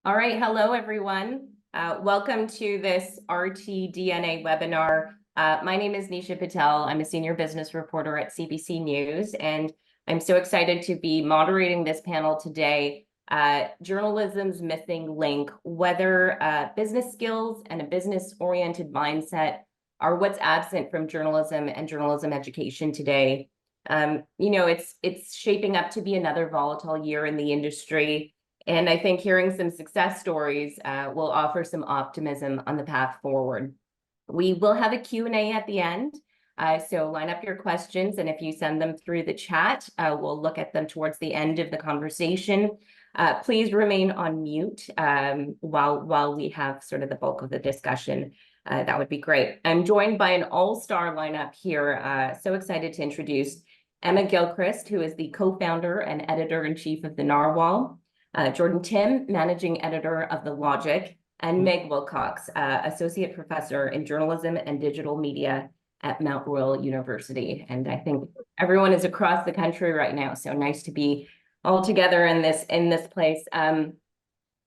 All right, hello everyone. Welcome to this RTDNA webinar. My name is Nisha Patel. I'm a senior business reporter at CBC News, and I'm so excited to be moderating this panel today. Journalism's missing link, whether business skills and a business-oriented mindset are what's absent from journalism and journalism education today. It's shaping up to be another volatile year in the industry. And I think hearing some success stories will offer some optimism on the path forward. We will have a Q&A at the end, so line up your questions, and if you send them through the chat, we'll look at them towards the end of the conversation. Please remain on mute while we have sort of the bulk of the discussion. That would be great. I'm joined by an all-star lineup here. So excited to introduce Emma Gilchrist, who is the co-founder and editor-in-chief of the Narwhal. Jordan Timm, managing editor of The Logic, and Meg Wilcox, associate professor in journalism and digital media at Mount Royal University. And I think everyone is across the country right now, so nice to be all together in this place. Emma,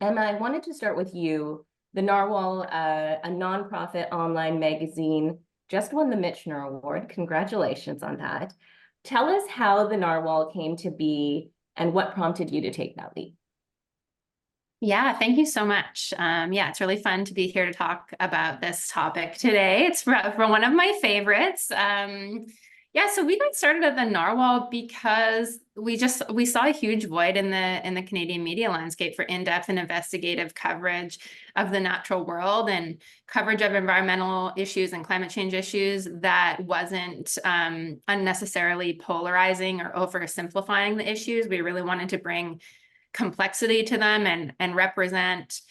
I wanted to start with you. The Narwhal, a nonprofit online magazine, just won the Michener Award. Congratulations on that. Tell us how the Narwhal came to be and what prompted you to take that leap. Yeah, thank you so much. It's really fun to be here to talk about this topic today. It's for one of my favorites. So we got started at the Narwhal because we saw a huge void in the Canadian media landscape for in-depth and investigative coverage of the natural world and coverage of environmental issues and climate change issues that wasn't unnecessarily polarizing or oversimplifying the issues. We really wanted to bring complexity to them and represent,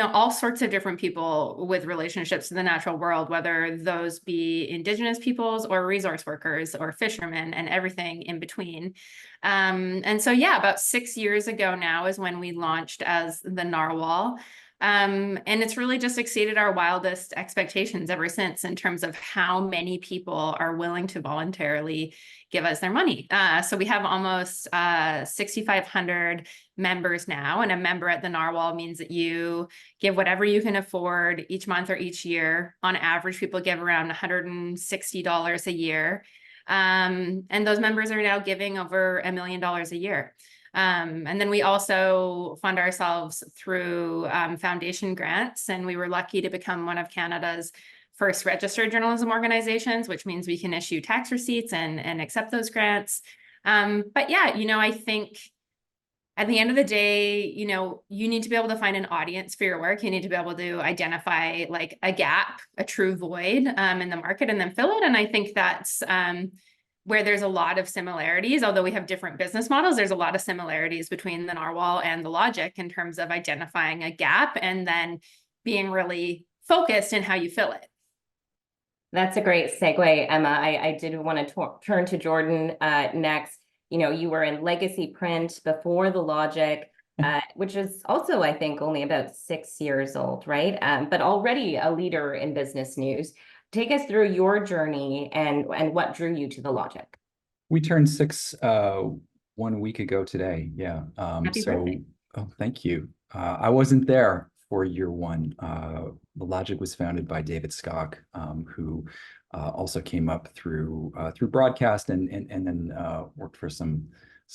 all sorts of different people with relationships to the natural world, whether those be Indigenous peoples or resource workers or fishermen and everything in between. About 6 years ago now is when we launched as the Narwhal. And it's really just exceeded our wildest expectations ever since in terms of how many people are willing to voluntarily give us their money. So we have almost 6,500 members now, and a member at the Narwhal means that you give whatever you can afford each month or each year. On average, people give around $160 a year. And those members are now giving over $1 million a year. And then we also fund ourselves through foundation grants, and we were lucky to become one of Canada's first registered journalism organizations, which means we can issue tax receipts and accept those grants. I think at the end of the day, you need to be able to find an audience for your work. You need to be able to identify like a gap, a true void in the market, and then fill it. And I think that's where there's a lot of similarities. Although we have different business models, there's a lot of similarities between the Narwhal and the Logic in terms of identifying a gap and then being really focused in how you fill it. That's a great segue, Emma. I did want to turn to Jordan next. You were in legacy print before the Logic, which is also, I think, only about 6 years old, right? But already a leader in business news. Take us through your journey and what drew you to the Logic. We turned 6 1 week ago today. Yeah. Happy birthday. Oh, thank you. I wasn't there for year 1. The Logic was founded by David Skok, who also came up through broadcast and then worked for some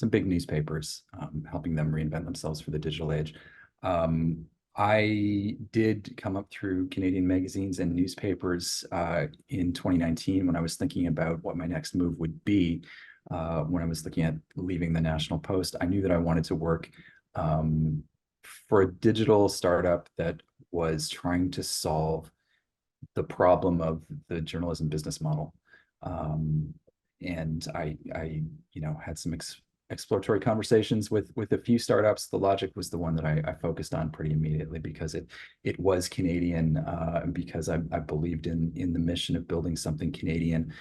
big newspapers, helping them reinvent themselves for the digital age. I did come up through Canadian magazines and newspapers in 2019 when I was thinking about what my next move would be. When I was looking at leaving the National Post, I knew that I wanted to work for a digital startup that was trying to solve the problem of the journalism business model. And I had some exploratory conversations with a few startups. The Logic was the one that I focused on pretty immediately because it was Canadian, because I believed in the mission of building something Canadian,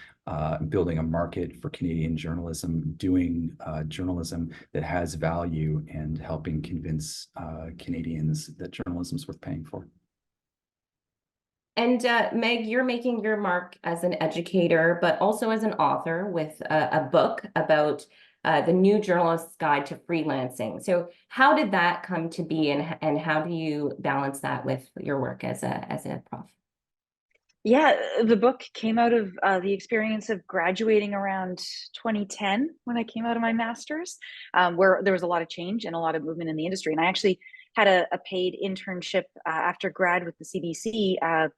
building a market for Canadian journalism, doing journalism that has value, and helping convince Canadians that journalism is worth paying for. And Meg, you're making your mark as an educator, but also as an author with a book about the New Journalist's Guide to Freelancing. So how did that come to be, and how do you balance that with your work as a prof? Yeah, the book came out of the experience of graduating around 2010 when I came out of my master's, where there was a lot of change and a lot of movement in the industry. And I actually had a paid internship after grad with the CBC.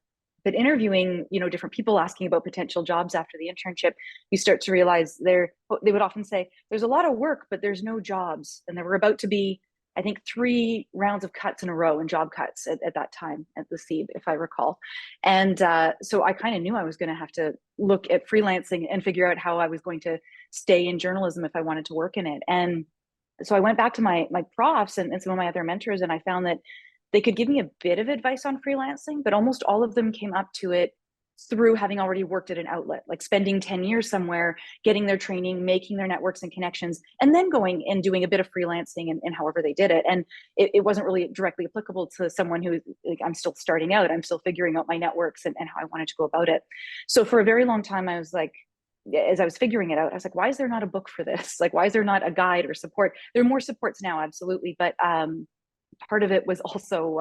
But interviewing, different people, asking about potential jobs after the internship, you start to realize they would often say, there's a lot of work, but there's no jobs. And there were about to be, I think, 3 rounds of cuts in a row, and job cuts at that time at the SABEW, if I recall. And so I kind of knew I was going to have to look at freelancing and figure out how I was going to stay in journalism if I wanted to work in it. And so I went back to my profs and some of my other mentors, and I found that they could give me a bit of advice on freelancing, but almost all of them came up to it through having already worked at an outlet, like spending 10 years somewhere, getting their training, making their networks and connections, and then going and doing a bit of freelancing and however they did it. And it wasn't really directly applicable to someone who, like, I'm still starting out, I'm still figuring out my networks and how I wanted to go about it. So for a very long time, I was like, as I was figuring it out, I was like, why is there not a book for this? Like, why is there not a guide or support? There are more supports now, absolutely. But part of it was also,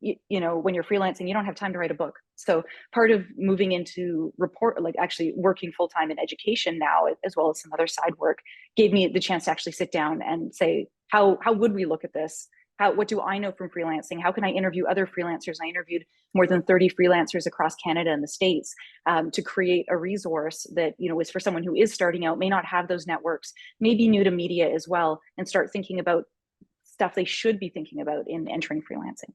when you're freelancing, you don't have time to write a book. So part of moving into actually working full time in education now, as well as some other side work, gave me the chance to actually sit down and say, how would we look at this? What do I know from freelancing? How can I interview other freelancers? I interviewed more than 30 freelancers across Canada and the States to create a resource that, is for someone who is starting out, may not have those networks, may be new to media as well, and start thinking about stuff they should be thinking about in entering freelancing.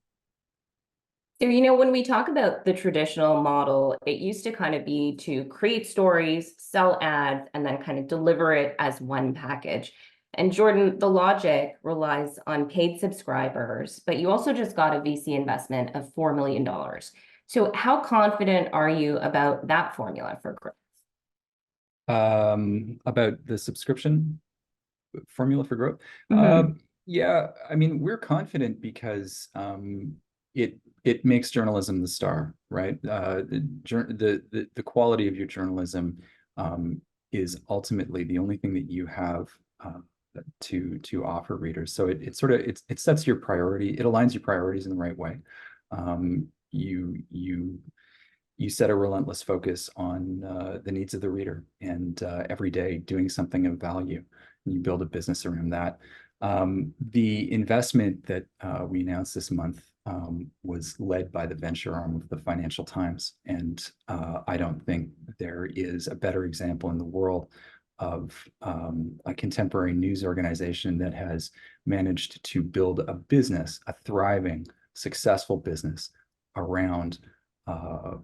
So, when we talk about the traditional model, it used to kind of be to create stories, sell ads, and then kind of deliver it as one package. And Jordan, the logic relies on paid subscribers, but you also just got a VC investment of $4 million. So how confident are you about that formula for growth? About the subscription formula for growth? Mm-hmm. Yeah, I mean, we're confident because it makes journalism the star, right? The quality of your journalism is ultimately the only thing that you have to offer readers. So it sets your priority. It aligns your priorities in the right way. You set a relentless focus on the needs of the reader, and every day doing something of value. And you build a business around that. The investment that we announced this month was led by the venture arm of the Financial Times. And I don't think there is a better example in the world of a contemporary news organization that has managed to build a business, a thriving, successful business around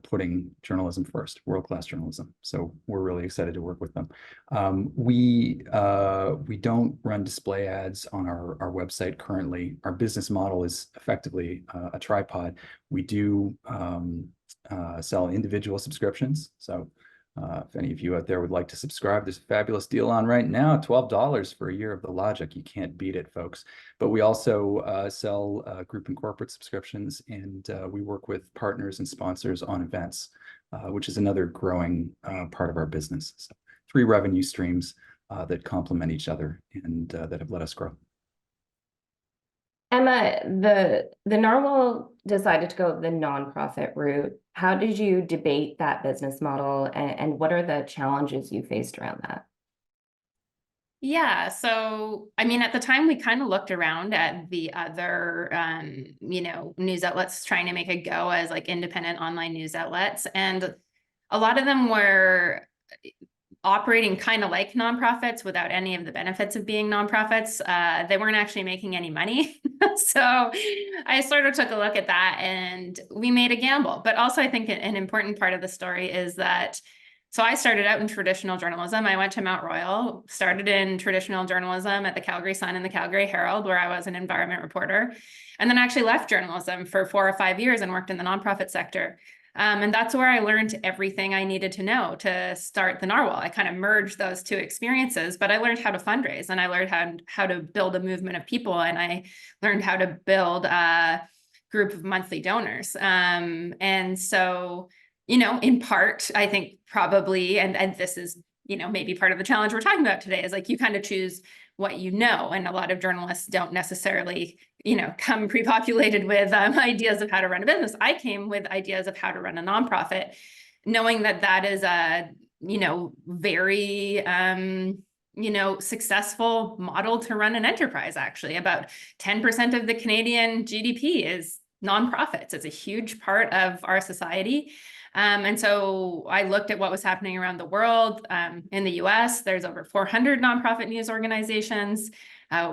putting journalism first, world-class journalism. So we're really excited to work with them. We don't run display ads on our website currently. Our business model is effectively a tripod. We do sell individual subscriptions. So if any of you out there would like to subscribe, there's a fabulous deal on right now, $12 for a year of The Logic. You can't beat it, folks. But we also sell group and corporate subscriptions, and we work with partners and sponsors on events, which is another growing part of our business. So 3 revenue streams that complement each other and that have let us grow. Emma, the Narwhal decided to go the nonprofit route. How did you debate that business model, and what are the challenges you faced around that? Yeah, so I mean, at the time, we kind of looked around at the other, news outlets trying to make a go as like independent online news outlets, and a lot of them were operating kind of like nonprofits without any of the benefits of being nonprofits. They weren't actually making any money. So I sort of took a look at that and we made a gamble. But also I think an important part of the story is that, so I started out in traditional journalism. I went to Mount Royal, started in traditional journalism at the Calgary Sun and the Calgary Herald, where I was an environment reporter, and then actually left journalism for 4 or 5 years and worked in the nonprofit sector. And that's where I learned everything I needed to know to start the Narwhal. I kind of merged those 2 experiences, but I learned how to fundraise, and I learned how to build a movement of people, and I learned how to build a group of monthly donors. And so, in part, I think probably, and this is maybe part of the challenge we're talking about today is like you kind of choose what you know, and a lot of journalists don't necessarily, come pre-populated with ideas of how to run a business. I came with ideas of how to run a nonprofit, knowing that that is a, very, successful model to run an enterprise. Actually, about 10% of the Canadian GDP is nonprofits. It's a huge part of our society. And so I looked at what was happening around the world. In the US, there's over 400 nonprofit news organizations.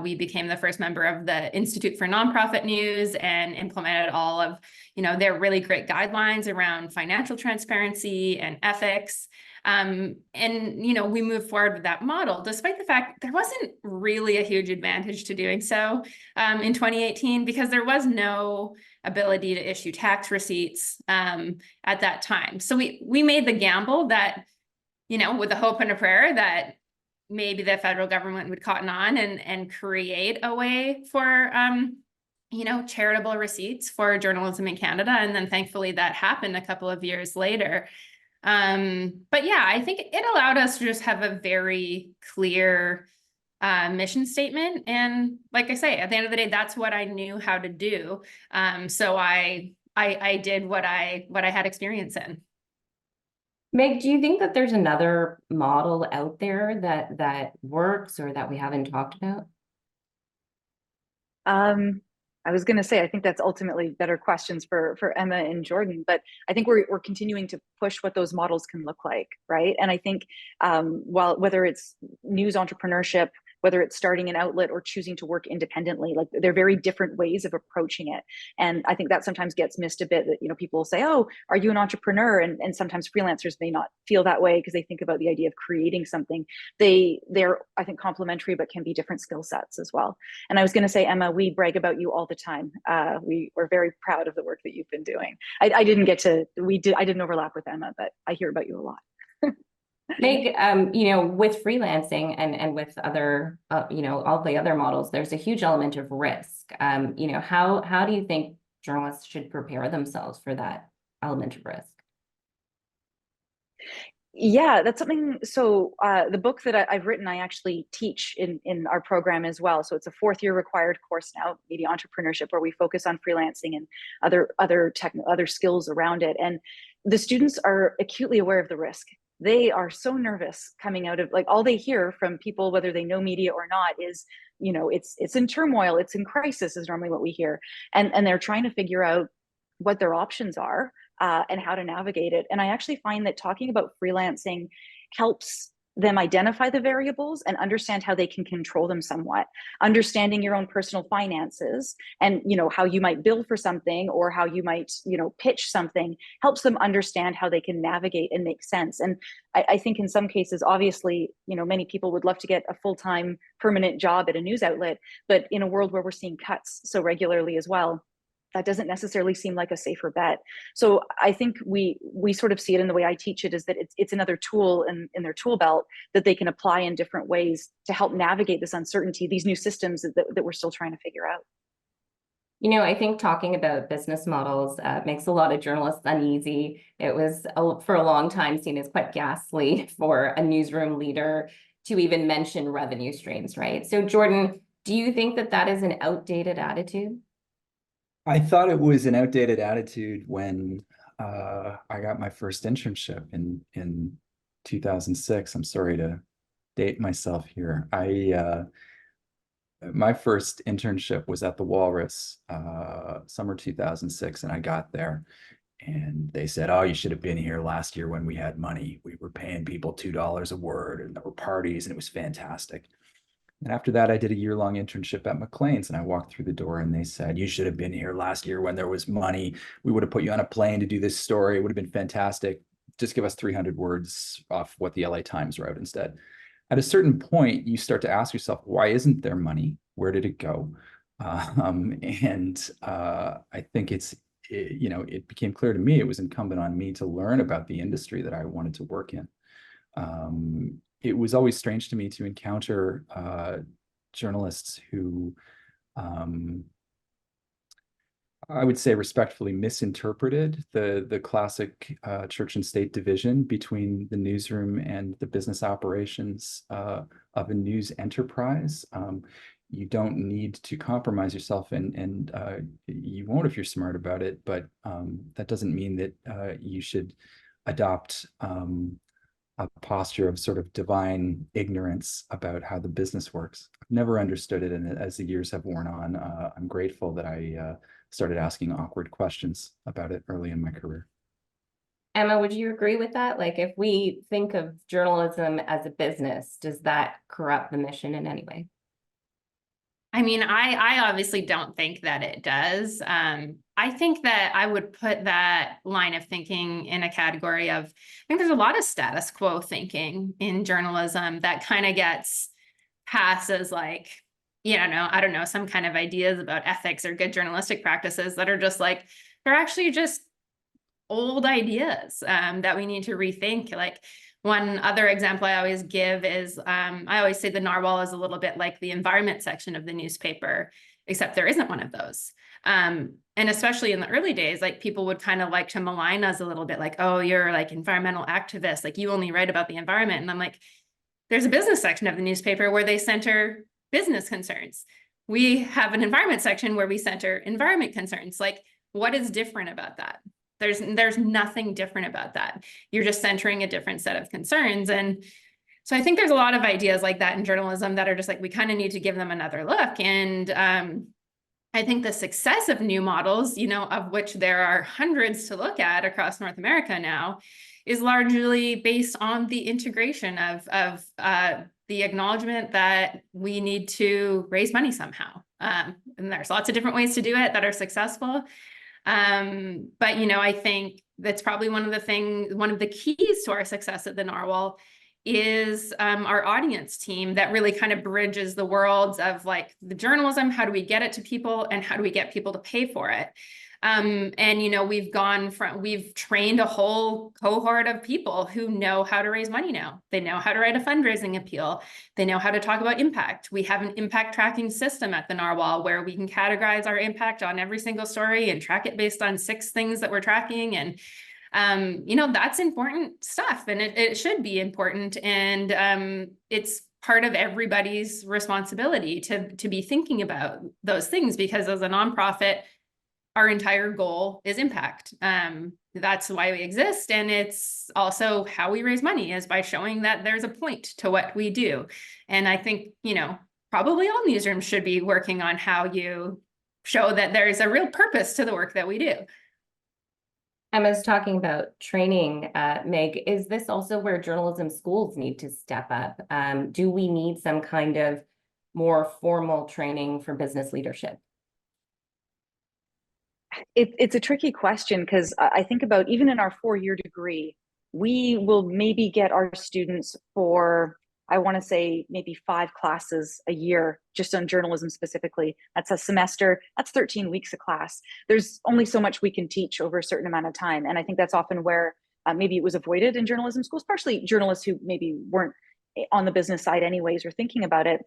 We became the first member of the Institute for Nonprofit News and implemented all of, their really great guidelines around financial transparency and ethics. And, we moved forward with that model, despite the fact there wasn't really a huge advantage to doing so in 2018, because there was no ability to issue tax receipts at that time. So we made the gamble that, with a hope and a prayer that maybe the federal government would cotton on and create a way for, charitable receipts for journalism in Canada. And then thankfully that happened a couple of years later. But yeah, I think it allowed us to just have a very clear mission statement. And like I say, at the end of the day, that's what I knew how to do. So I did what I had experience in. Meg, do you think that there's another model out there that works or that we haven't talked about? I was going to say, I think that's ultimately better questions for Emma and Jordan, but I think we're continuing to push what those models can look like, right? And I think whether it's news entrepreneurship, whether it's starting an outlet or choosing to work independently, like they're very different ways of approaching it. And I think that sometimes gets missed a bit, that, people will say, oh, are you an entrepreneur? And sometimes freelancers may not feel that way because they think about the idea of creating something. They're, I think, complementary, but can be different skill sets as well. And I was going to say, Emma, we brag about you all the time. We're very proud of the work that you've been doing. I didn't overlap with Emma, but I hear about you a lot. Meg, with freelancing and with other, all the other models, there's a huge element of risk. How do you think journalists should prepare themselves for that element of risk? Yeah, that's something. So the book that I've written, I actually teach in our program as well. So it's a 4th-year required course now, media entrepreneurship, where we focus on freelancing and other skills around it. And the students are acutely aware of the risk. They are so nervous coming out of, like, all they hear from people, whether they know media or not, is, it's in turmoil, it's in crisis, is normally what we hear. And they're trying to figure out what their options are and how to navigate it. And I actually find that talking about freelancing helps them identify the variables and understand how they can control them somewhat. Understanding your own personal finances and, how you might bill for something or how you might, pitch something helps them understand how they can navigate and make sense. And I think in some cases, obviously, many people would love to get a full-time permanent job at a news outlet, but in a world where we're seeing cuts so regularly as well, that doesn't necessarily seem like a safer bet. So I think we sort of see it in the way I teach it, is that it's another tool in their tool belt that they can apply in different ways to help navigate this uncertainty, these new systems that we're still trying to figure out. I think talking about business models makes a lot of journalists uneasy. It was for a long time seen as quite ghastly for a newsroom leader to even mention revenue streams, right? So Jordan, do you think that is an outdated attitude? I thought it was an outdated attitude when I got my first internship in 2006. I'm sorry to date myself here. My first internship was at the Walrus, summer 2006, and I got there and they said, oh, you should have been here last year when we had money. We were paying people $2 a word and there were parties and it was fantastic. And after that, I did a year-long internship at Maclean's, and I walked through the door and they said, you should have been here last year when there was money. We would have put you on a plane to do this story. It would have been fantastic. Just give us 300 words off what the LA Times wrote instead. At a certain point, you start to ask yourself, why isn't there money? Where did it go? I think it became clear to me it was incumbent on me to learn about the industry that I wanted to work in. It was always strange to me to encounter I would say respectfully misinterpreted the classic church and state division between the newsroom and the business operations of a news enterprise. You don't need to compromise yourself, and you won't if you're smart about it, but that doesn't mean that you should adopt a posture of sort of divine ignorance about how the business works. I've never understood it, and as the years have worn on, I'm grateful that I started asking awkward questions about it early in my career. Emma, would you agree with that? Like, if we think of journalism as a business, does that corrupt the mission in any way? I mean, I obviously don't think that it does. I think that I would put that line of thinking in a category of, I think there's a lot of status quo thinking in journalism that kind of gets passed as like, you know, I don't know, some kind of ideas about ethics or good journalistic practices that are just like, they're actually just old ideas that we need to rethink. Like, one other example I always give is, I always say the narwhal is a little bit like the environment section of the newspaper, except there isn't one of those. And especially in the early days, like, people would kind of like to malign us a little bit, like, oh, you're like environmental activists, like you only write about the environment. And I'm like, there's a business section of the newspaper where they center business concerns. We have an environment section where we center environment concerns. Like, what is different about that? There's nothing different about that. You're just centering a different set of concerns. And so I think there's a lot of ideas like that in journalism that are just like, we kind of need to give them another look. And I think the success of new models, you know, of which there are hundreds to look at across North America now, is largely based on the integration of the acknowledgement that we need to raise money somehow. And there's lots of different ways to do it that are successful. But, you know, I think that's probably one of the keys to our success at the Narwhal is our audience team that really kind of bridges the worlds of like the journalism, how do we get it to people, and how do we get people to pay for it? And, you know, we've trained a whole cohort of people who know how to raise money now. They know how to write a fundraising appeal. They know how to talk about impact. We have an impact tracking system at the Narwhal where we can categorize our impact on every single story and track it based on 6 things that we're tracking. And, you know, that's important stuff, and it should be important. And it's part of everybody's responsibility to be thinking about those things, because as a nonprofit, our entire goal is impact. That's why we exist. And it's also how we raise money, is by showing that there's a point to what we do. And I think, you know, probably all newsrooms should be working on how you show that there's a real purpose to the work that we do. Emma's talking about training, Meg. Is this also where journalism schools need to step up? Do we need some kind of more formal training for business leadership? It's a tricky question, because I think about, even in our 4-year degree, we will maybe get our students for, I want to say, maybe 5 classes a year just on journalism specifically. That's a semester, that's 13 weeks a class. There's only so much we can teach over a certain amount of time. And I think that's often where maybe it was avoided in journalism schools, partially journalists who maybe weren't on the business side anyways or thinking about it.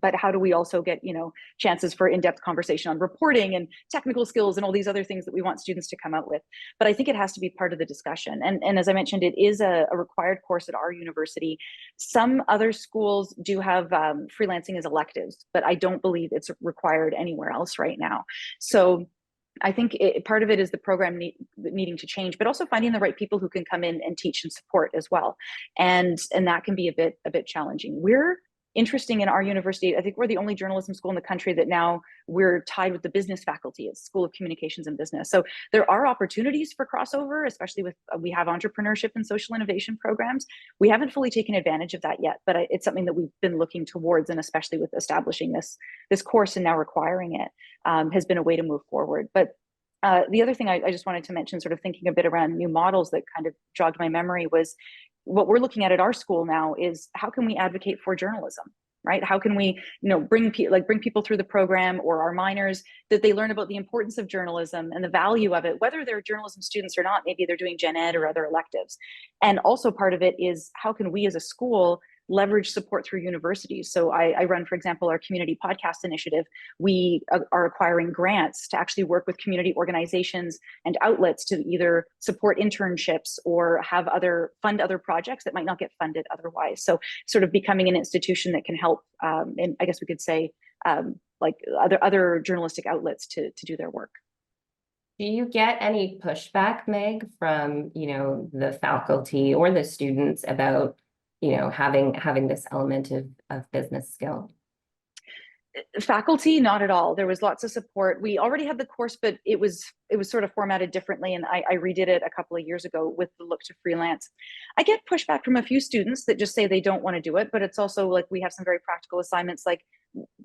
But how do we also get, you know, chances for in-depth conversation on reporting and technical skills and all these other things that we want students to come out with? But I think it has to be part of the discussion. And as I mentioned, it is a required course at our university. Some other schools do have freelancing as electives, but I don't believe it's required anywhere else right now. So I think part of it is the program needing to change, but also finding the right people who can come in and teach and support as well. And that can be a bit challenging. We're interesting in our university. I think we're the only journalism school in the country that now we're tied with the business faculty at School of Communications and Business. So there are opportunities for crossover, especially with, we have entrepreneurship and social innovation programs. We haven't fully taken advantage of that yet, but it's something that we've been looking towards, and especially with establishing this course and now requiring it has been a way to move forward. But the other thing I just wanted to mention, sort of thinking a bit around new models that kind of jogged my memory, was what we're looking at our school now is, how can we advocate for journalism, right? How can we, you know, bring people through the program, or our minors, that they learn about the importance of journalism and the value of it, whether they're journalism students or not. Maybe they're doing gen ed or other electives. And also part of it is, how can we as a school leverage support through universities. So I run, for example, our community podcast initiative. We are acquiring grants to actually work with community organizations and outlets to either support internships or have fund other projects that might not get funded otherwise. So sort of becoming an institution that can help, and I guess we could say, like other journalistic outlets to do their work. Do you get any pushback, Meg, from, the faculty or the students about, having this element of business skill? Faculty, not at all. There was lots of support. We already had the course, but it was sort of formatted differently, and I redid it a couple of years ago with the look to freelance. I get pushback from a few students that just say they don't want to do it, but it's also like we have some very practical assignments, like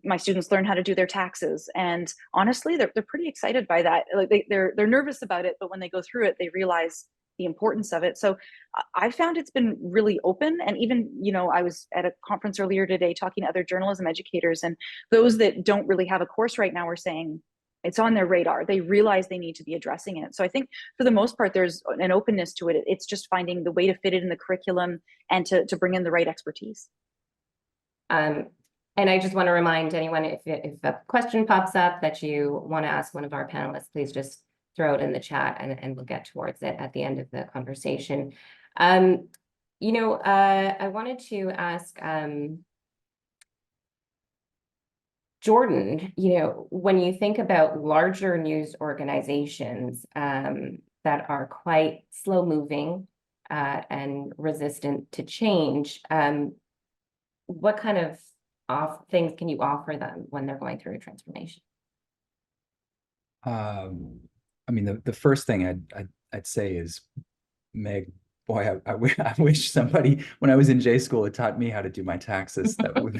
my students learn how to do their taxes, and honestly, they're pretty excited by that. Like they're nervous about it, but when they go through it, they realize the importance of it. So I found it's been really open. And even, I was at a conference earlier today talking to other journalism educators, and those that don't really have a course right now are saying it's on their radar. They realize they need to be addressing it. So I think for the most part, there's an openness to it. It's just finding the way to fit it in the curriculum and to bring in the right expertise. And I just want to remind anyone, if a question pops up that you want to ask one of our panelists, please just throw it in the chat and we'll get towards it at the end of the conversation. I wanted to ask Jordan, when you think about larger news organizations that are quite slow moving and resistant to change, what kind of things can you offer them when they're going through a transformation? I mean, the first thing I'd say is, Meg, boy, I wish somebody, when I was in J school, had taught me how to do my taxes. That would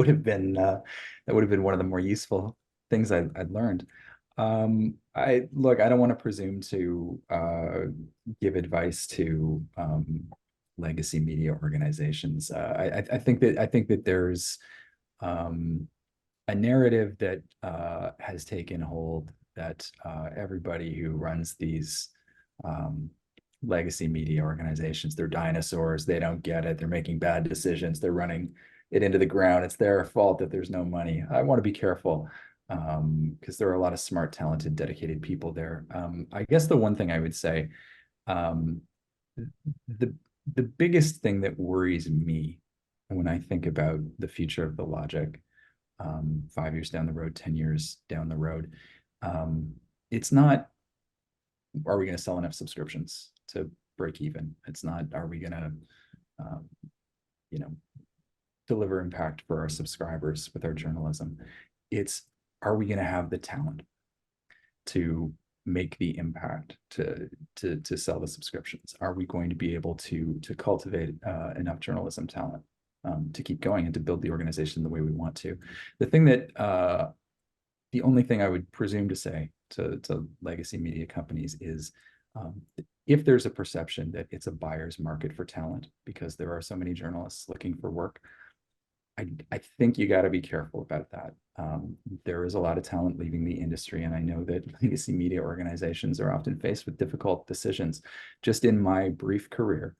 have been one of the more useful things I'd learned. I don't want to presume to give advice to legacy media organizations. I think that there's a narrative that has taken hold that everybody who runs these legacy media organizations, they're dinosaurs, they don't get it, they're making bad decisions, they're running it into the ground, it's their fault that there's no money. I want to be careful because there are a lot of smart, talented, dedicated people there. I guess the one thing I would say, the biggest thing that worries me when I think about the future of The Logic, 5 years down the road, 10 years down the road, it's not, are we going to sell enough subscriptions to break even? It's not, are we going to, deliver impact for our subscribers with our journalism? It's, are we going to have the talent to make the impact to sell the subscriptions? Are we going to be able to cultivate enough journalism talent to keep going and to build the organization the way we want to? The thing that the only thing I would presume to say to legacy media companies is if there's a perception that it's a buyer's market for talent because there are so many journalists looking for work, I think you got to be careful about that. There is a lot of talent leaving the industry, and I know that legacy media organizations are often faced with difficult decisions. Just in my brief career,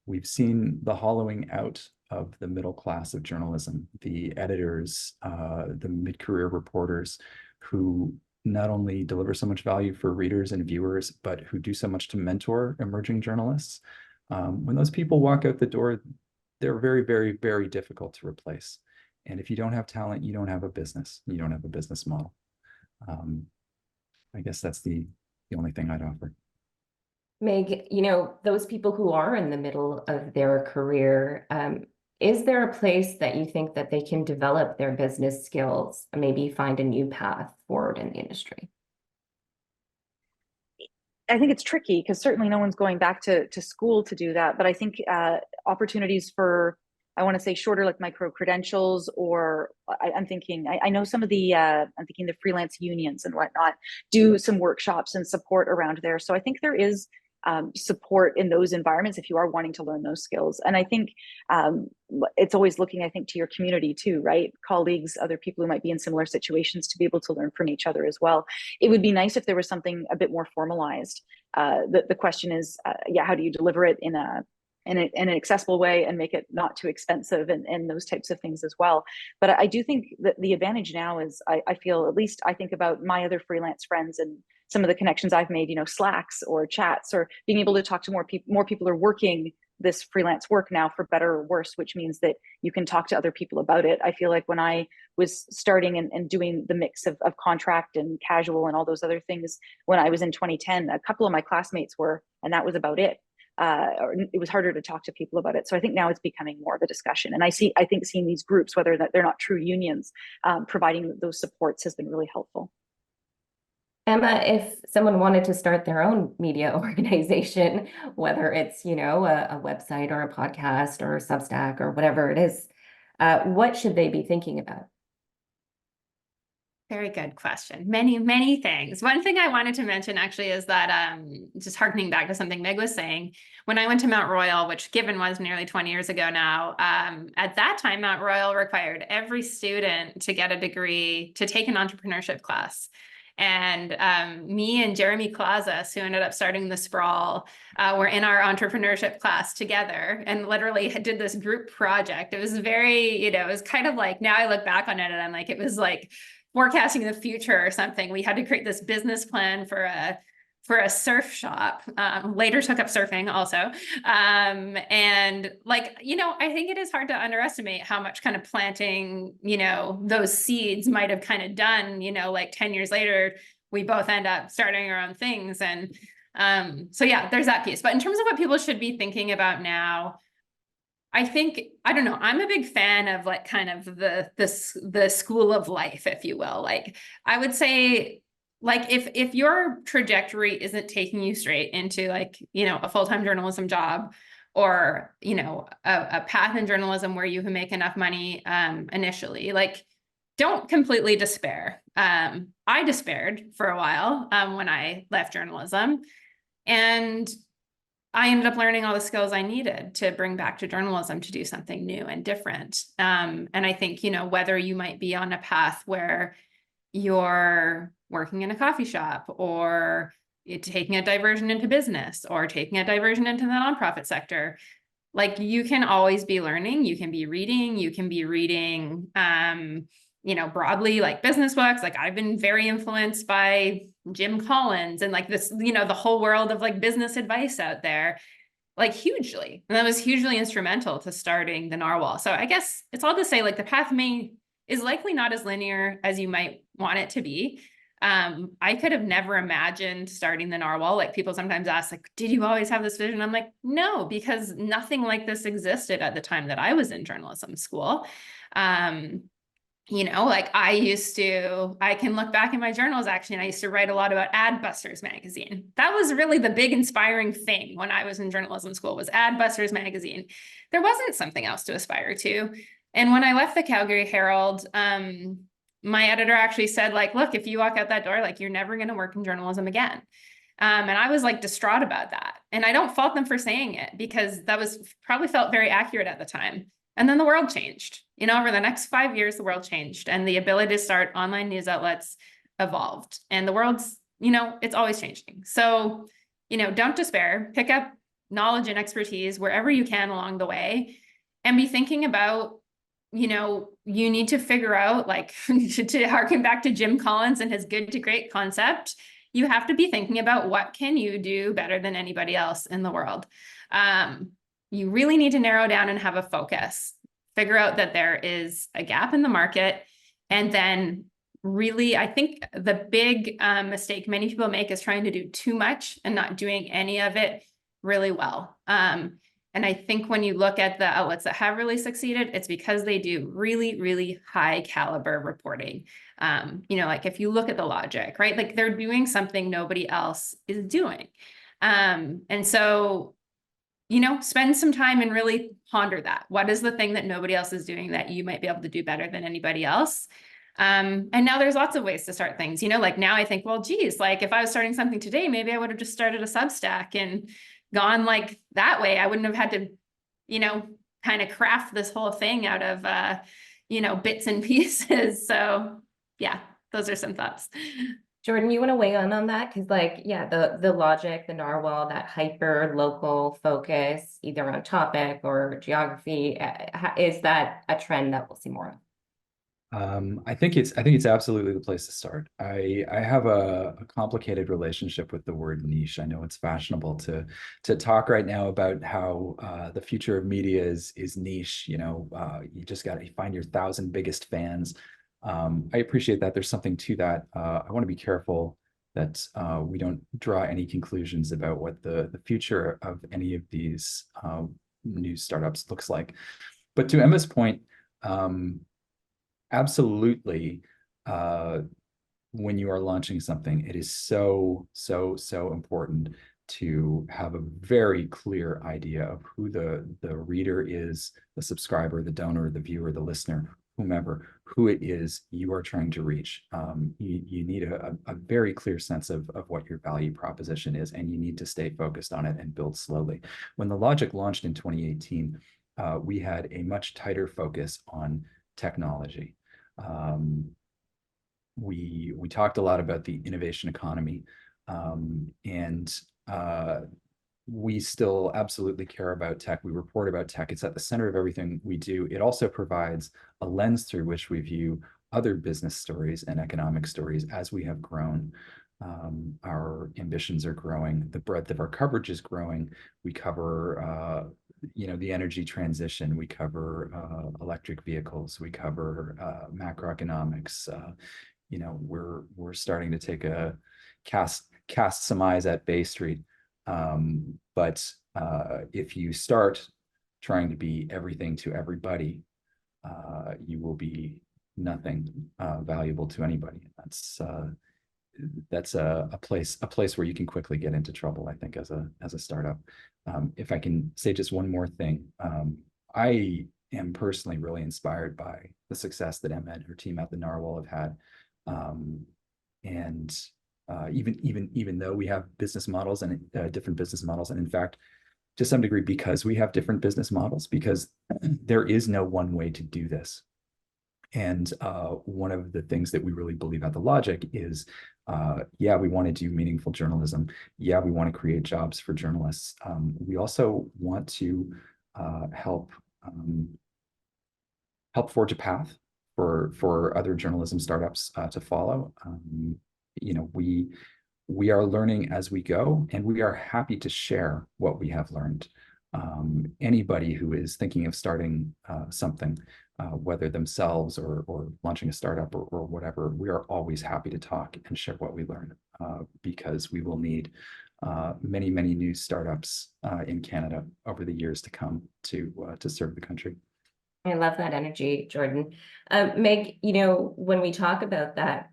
we've seen the hollowing out of the middle class of journalism, the editors, the mid-career reporters who not only deliver so much value for readers and viewers, but who do so much to mentor emerging journalists. When those people walk out the door, they're very, very, very difficult to replace. And if you don't have talent, you don't have a business. You don't have a business model. I guess that's the only thing I'd offer. Meg, those people who are in the middle of their career, is there a place that you think that they can develop their business skills and maybe find a new path forward in the industry? I think it's tricky because certainly no one's going back to school to do that. But I think opportunities for, I want to say shorter, like micro credentials, or I'm thinking, I know some of the, I'm thinking the freelance unions and whatnot do some workshops and support around there. So I think there is support in those environments if you are wanting to learn those skills. And I think it's always looking, I think, to your community too, right? Colleagues, other people who might be in similar situations to be able to learn from each other as well. It would be nice if there was something a bit more formalized. The question is, how do you deliver it in in an accessible way and make it not too expensive and those types of things as well. But I do think that the advantage now is I feel, at least I think about my other freelance friends and some of the connections I've made, Slacks or chats, or being able to talk to more people are working this freelance work now, for better or worse, which means that you can talk to other people about it. I feel like when I was starting and doing the mix of contract and casual and all those other things, when I was in 2010, a couple of my classmates were, and that was about it. It was harder to talk to people about it. So I think now it's becoming more of a discussion. And I think seeing these groups, whether that they're not true unions, providing those supports has been really helpful. Emma, if someone wanted to start their own media organization, whether it's, a website or a podcast or a Substack or whatever it is, what should they be thinking about? Very good question. Many, many things. One thing I wanted to mention actually is that just harkening back to something Meg was saying, when I went to Mount Royal, which given was nearly 20 years ago now, at that time, Mount Royal required every student to get a degree to take an entrepreneurship class. And me and Jeremy Klazas, who ended up starting the Sprawl, were in our entrepreneurship class together and literally did this group project. It was very, it was kind of like, now I look back on it and I'm like, it was like forecasting the future or something. We had to create this business plan for a surf shop. Later took up surfing also. And like, I think it is hard to underestimate how much kind of planting, those seeds might have kind of done, like 10 years later, we both end up starting our own things. And so yeah, there's that piece. But in terms of what people should be thinking about now, I think, I don't know, I'm a big fan of like kind of the school of life, if you will. Like, I would say, like, if your trajectory isn't taking you straight into like, a full-time journalism job or, a path in journalism where you can make enough money initially, like, don't completely despair. I despaired for a while when I left journalism, and I ended up learning all the skills I needed to bring back to journalism to do something new and different. And I think, whether you might be on a path where you're working in a coffee shop or taking a diversion into business or taking a diversion into the nonprofit sector, like, you can always be learning. You can be reading, broadly, like business books. Like, I've been very influenced by Jim Collins and like this, the whole world of like business advice out there, like hugely. And that was hugely instrumental to starting the Narwhal. So I guess it's all to say, like, the path is likely not as linear as you might want it to be. I could have never imagined starting the Narwhal. Like, people sometimes ask, like, did you always have this vision? I'm like, no, because nothing like this existed at the time that I was in journalism school. Like, I can look back in my journals actually, and I used to write a lot about Adbusters magazine. That was really the big inspiring thing when I was in journalism school, was Adbusters magazine. There wasn't something else to aspire to. And when I left the Calgary Herald, my editor actually said, like, look, if you walk out that door, like, you're never going to work in journalism again. And I was like distraught about that. And I don't fault them for saying it, because that probably felt very accurate at the time. And then the world changed. Over the next 5 years, the world changed, and the ability to start online news outlets evolved. And the world's, it's always changing. So, don't despair. Pick up knowledge and expertise wherever you can along the way, and be thinking about, you need to figure out, like, to harken back to Jim Collins and his good to great concept, you have to be thinking about what can you do better than anybody else in the world. You really need to narrow down and have a focus, figure out that there is a gap in the market. And then really, I think the big mistake many people make is trying to do too much and not doing any of it really well. And I think when you look at the outlets that have really succeeded, it's because they do really, really high caliber reporting. Like, if you look at the Logic, right? Like, they're doing something nobody else is doing. And so, spend some time and really ponder that. What is the thing that nobody else is doing that you might be able to do better than anybody else? And now there's lots of ways to start things, like, now I think, well, geez, like, if I was starting something today, maybe I would have just started a Substack and gone like that way. I wouldn't have had to, kind of craft this whole thing out of, bits and pieces. So yeah, those are some thoughts. Jordan, you want to weigh in on that? Because like, yeah, the logic, the narwhal, that hyper local focus, either on topic or geography, is that a trend that we'll see more of? I think it's absolutely the place to start. I have a complicated relationship with the word niche. I know it's fashionable to talk right now about how the future of media is niche. You just got to find your 1,000 biggest fans. I appreciate that. There's something to that. I want to be careful that we don't draw any conclusions about what the future of any of these new startups looks like. But to Emma's point, absolutely, when you are launching something, it is so important to have a very clear idea of who the reader is, the subscriber, the donor, the viewer, the listener, whomever, who it is you are trying to reach. You need a very clear sense of what your value proposition is, and you need to stay focused on it and build slowly. When the Logic launched in 2018, we had a much tighter focus on technology. We talked a lot about the innovation economy, and we still absolutely care about tech. We report about tech. It's at the center of everything we do. It also provides a lens through which we view other business stories and economic stories as we have grown. Our ambitions are growing. The breadth of our coverage is growing. We cover the energy transition. We cover electric vehicles. We cover macroeconomics. We're starting to take a cast some eyes at Bay Street. But if you start trying to be everything to everybody, you will be nothing valuable to anybody. That's a place where you can quickly get into trouble, I think, as a startup. If I can say just one more thing, I am personally really inspired by the success that Emma and her team at the Narwhal have had. Even though we have business models and different business models, and in fact, to some degree, because we have different business models, because there is no one way to do this. And one of the things that we really believe at The Logic is, yeah, we want to do meaningful journalism. Yeah, we want to create jobs for journalists. We also want to help forge a path for other journalism startups to follow. We are learning as we go, and we are happy to share what we have learned. Anybody who is thinking of starting something, whether themselves or launching a startup or whatever, we are always happy to talk and share what we learn, because we will need many new startups in Canada over the years to come to serve the country. I love that energy, Jordan. Meg, when we talk about that,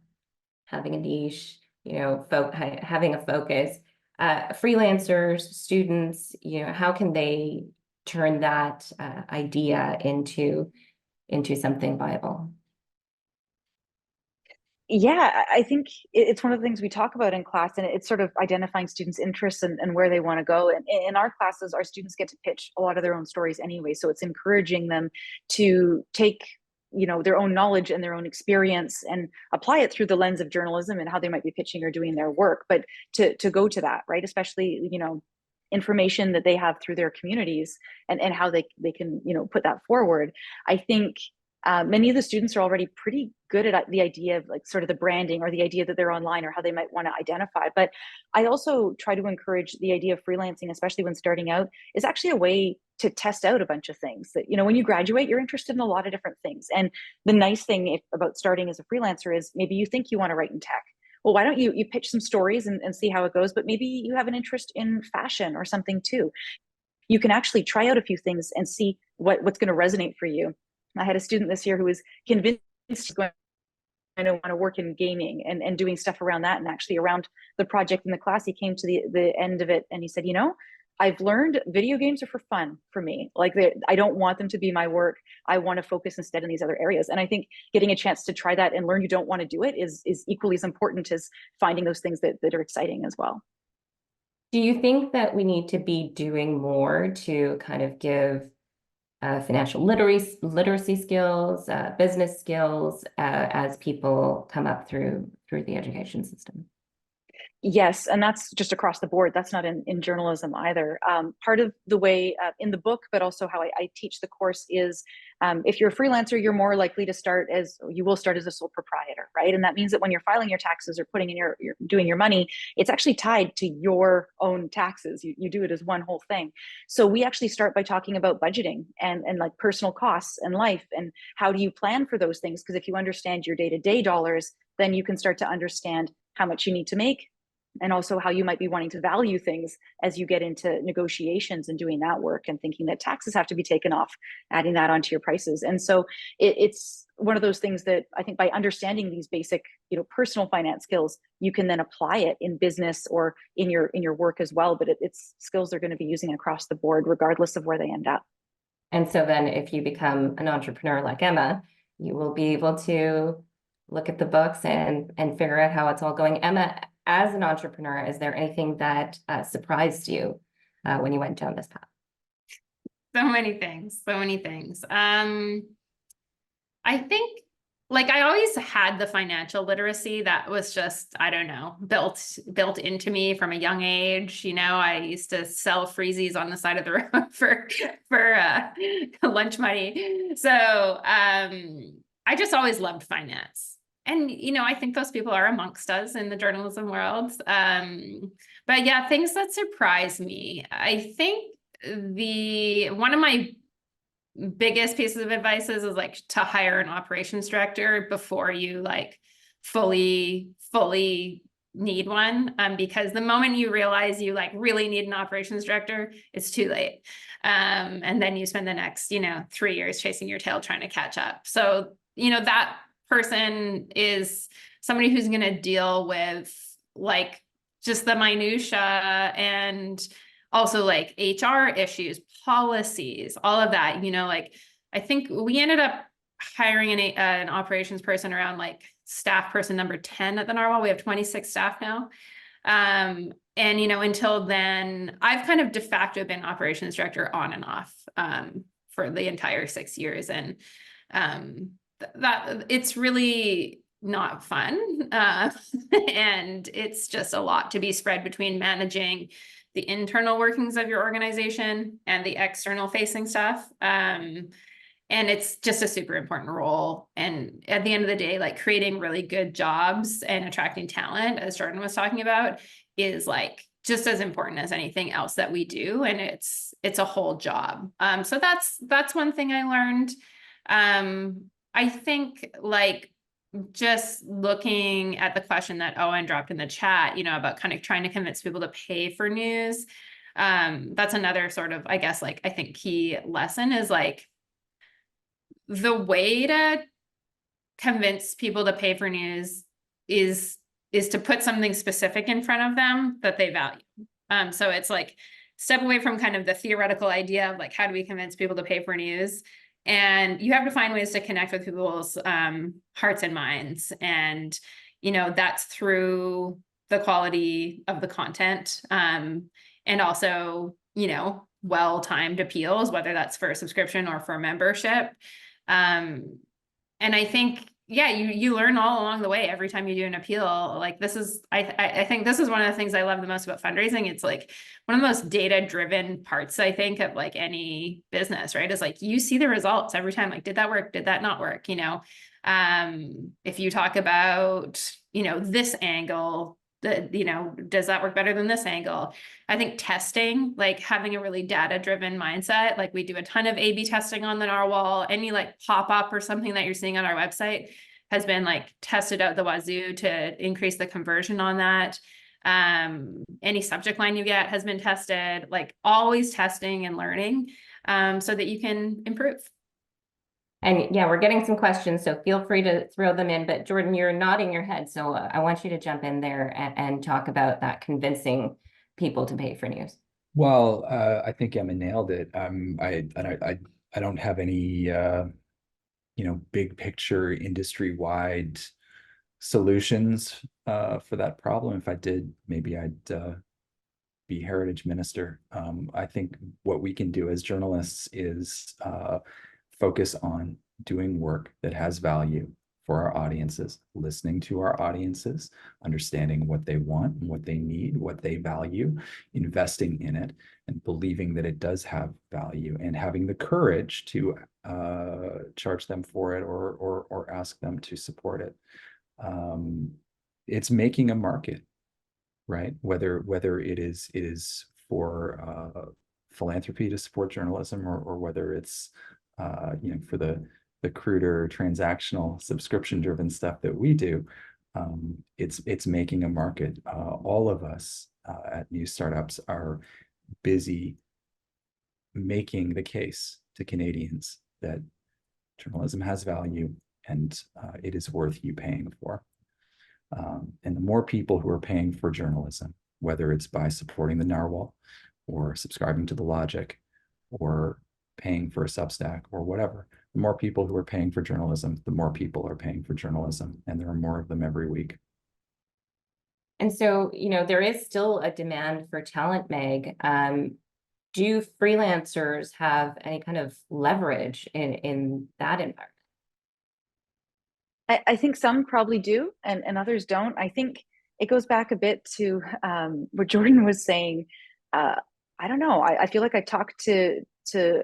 having a niche, having a focus, freelancers, students, how can they turn that idea into something viable? Yeah, I think it's one of the things we talk about in class, and it's sort of identifying students' interests and where they want to go. And in our classes, our students get to pitch a lot of their own stories anyway. So it's encouraging them to take, their own knowledge and their own experience and apply it through the lens of journalism and how they might be pitching or doing their work. But to go to that, right? Especially, information that they have through their communities and how they can, put that forward. I think many of the students are already pretty good at the idea of like sort of the branding or the idea that they're online or how they might want to identify. But I also try to encourage the idea of freelancing, especially when starting out, is actually a way to test out a bunch of things that, when you graduate, you're interested in a lot of different things. And the nice thing about starting as a freelancer is maybe you think you want to write in tech. Well, why don't you pitch some stories and see how it goes? But maybe you have an interest in fashion or something too. You can actually try out a few things and see what's going to resonate for you. I had a student this year who was convinced he's going to want to work in gaming and doing stuff around that. And actually around the project in the class, he came to the end of it and he said, I've learned video games are for fun for me. Like I don't want them to be my work. I want to focus instead in these other areas. And I think getting a chance to try that and learn you don't want to do it is equally as important as finding those things that are exciting as well. Do you think that we need to be doing more to kind of give financial literacy skills, business skills, as people come up through the education system. Yes, and that's just across the board. That's not in journalism either. Part of the way in the book, but also how I teach the course is if you're a freelancer, you're more likely to start as a sole proprietor, right? And that means that when you're filing your taxes or putting in your doing your money, it's actually tied to your own taxes. You do it as one whole thing. So we actually start by talking about budgeting and like personal costs and life and how do you plan for those things? Because if you understand your day-to-day dollars, then you can start to understand how much you need to make, and also how you might be wanting to value things as you get into negotiations and doing that work and thinking that taxes have to be taken off, adding that onto your prices. And so it's one of those things that I think by understanding these basic, personal finance skills, you can then apply it in business or in your work as well. But it's skills they're going to be using across the board, regardless of where they end up. And so then if you become an entrepreneur like Emma, you will be able to look at the books and figure out how it's all going. Emma, as an entrepreneur, is there anything that surprised you when you went down this path? So many things. I think I always had the financial literacy that was just, I don't know, built into me from a young age. I used to sell freezies on the side of the road for lunch money. So I just always loved finance. And, I think those people are amongst us in the journalism world. But yeah, things that surprise me. I think one of my biggest pieces of advice is to hire an operations director before you fully need one. Because the moment you realize you really need an operations director, it's too late. And then you spend the next, 3 years chasing your tail trying to catch up. So, that person is somebody who's going to deal with just the minutia and also HR issues, policies, all of that. I think we ended up hiring an operations person around staff person number 10 at the Narwhal. We have 26 staff now. And, until then, I've kind of de facto been operations director on and off for the entire 6 years. And that it's really not fun. And it's just a lot to be spread between managing the internal workings of your organization and the external facing stuff. And it's just a super important role. And at the end of the day, creating really good jobs and attracting talent, as Jordan was talking about, is just as important as anything else that we do. And it's a whole job. So that's one thing I learned. I think just looking at the question that Owen dropped in the chat, about kind of trying to convince people to pay for news. That's another sort of, I guess, I think key lesson is the way to convince people to pay for news is to put something specific in front of them that they value. So it's step away from kind of the theoretical idea of how do we convince people to pay for news? And you have to find ways to connect with people's hearts and minds. And, that's through the quality of the content and also, well-timed appeals, whether that's for a subscription or for membership. And I think, yeah, you learn all along the way every time you do an appeal. I think this is one of the things I love the most about fundraising. It's one of the most data-driven parts, I think, of any business, right? Is you see the results every time. Did that work? Did that not work? If you talk about, this angle, does that work better than this angle? I think testing, having a really data-driven mindset, we do a ton of A/B testing on the Narwhal. Any pop-up or something that you're seeing on our website has been tested out the wazoo to increase the conversion on that. Any subject line you get has been tested, always testing and learning so that you can improve. And yeah, we're getting some questions, so feel free to throw them in. But Jordan, you're nodding your head, so I want you to jump in there and talk about that convincing people to pay for news. Well, I think Emma nailed it. I don't have any big picture industry-wide solutions for that problem. If I did, maybe I'd be heritage minister. I think what we can do as journalists is focus on doing work that has value for our audiences, listening to our audiences, understanding what they want and what they need, what they value, investing in it, and believing that it does have value, and having the courage to charge them for it or ask them to support it. It's making a market, right? Whether it is for philanthropy to support journalism, or whether it's for the cruder transactional subscription driven stuff that we do. It's making a market. All of us at News Startups are busy making the case to Canadians that journalism has value and it is worth you paying for. And the more people who are paying for journalism, whether it's by supporting the Narwhal or subscribing to the Logic or paying for a Substack or whatever, the more people who are paying for journalism, the more people are paying for journalism, and there are more of them every week. And so, there is still a demand for talent, Meg. Do freelancers have any kind of leverage in that environment? I think some probably do, and others don't. I think it goes back a bit to what Jordan was saying. I don't know. I feel like I talk to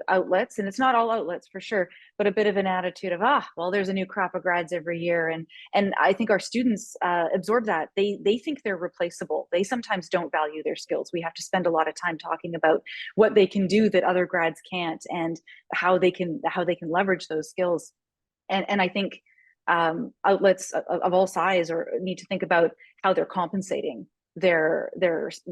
outlets, and it's not all outlets for sure, but a bit of an attitude of, well, there's a new crop of grads every year. And I think our students absorb that. They think they're replaceable. They sometimes don't value their skills. We have to spend a lot of time talking about what they can do that other grads can't, and how they can leverage those skills. And I think outlets of all size need to think about how they're compensating their